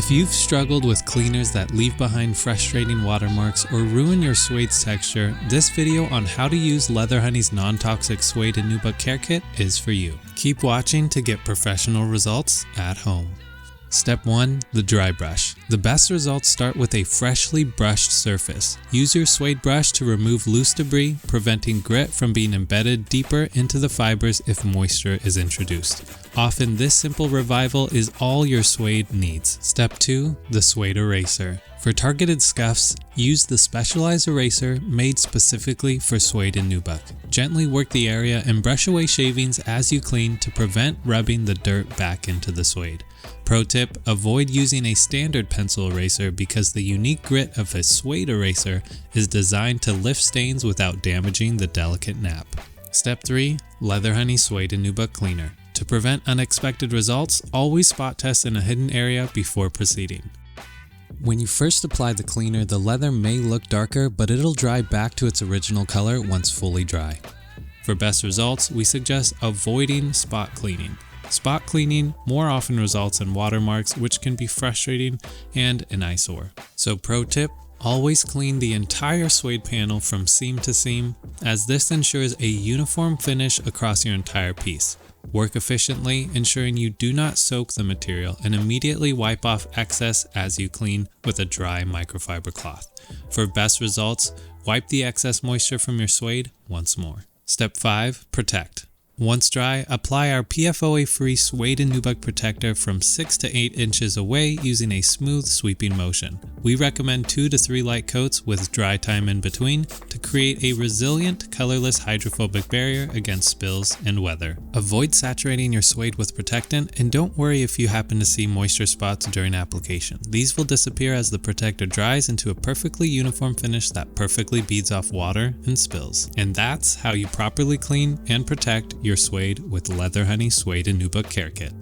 If you've struggled with cleaners that leave behind frustrating watermarks or ruin your suede's texture, this video on how to use Leather Honey's non-toxic Suede Nubuck care kit is for you. Keep watching to get professional results at home. Step 1. The dry brush. The best results start with a freshly brushed surface. Use your suede brush to remove loose debris, preventing grit from being embedded deeper into the fibers if moisture is introduced. Often this simple revival is all your suede needs. Step 2. The suede eraser. For targeted scuffs, use the specialized eraser made specifically for Suede Nubuck. Gently work the area and brush away shavings as you clean to prevent rubbing the dirt back into the suede. Pro tip, avoid using a standard pencil eraser because the unique grit of a suede eraser is designed to lift stains without damaging the delicate nap. Step 3. Leather Honey Suede Nubuck Cleaner. To prevent unexpected results, always spot test in a hidden area before proceeding. When you first apply the cleaner, the leather may look darker, but it'll dry back to its original color once fully dry. For best results, we suggest avoiding spot cleaning. Spot cleaning more often results in watermarks, which can be frustrating and an eyesore. So pro tip, always clean the entire suede panel from seam to seam, as this ensures a uniform finish across your entire piece. Work efficiently, ensuring you do not soak the material, and immediately wipe off excess as you clean with a dry microfiber cloth. For best results, wipe the excess moisture from your suede once more. Step 5. Protect. Once dry, apply our PFOA-free Suede Nubuck protector from 6 to 8 inches away using a smooth sweeping motion. We recommend 2 to 3 light coats with dry time in between to create a resilient, colorless hydrophobic barrier against spills and weather. Avoid saturating your suede with protectant, and don't worry if you happen to see moisture spots during application. These will disappear as the protector dries into a perfectly uniform finish that perfectly beads off water and spills. And that's how you properly clean and protect your suede with Leather Honey Suede Nubuck care kit.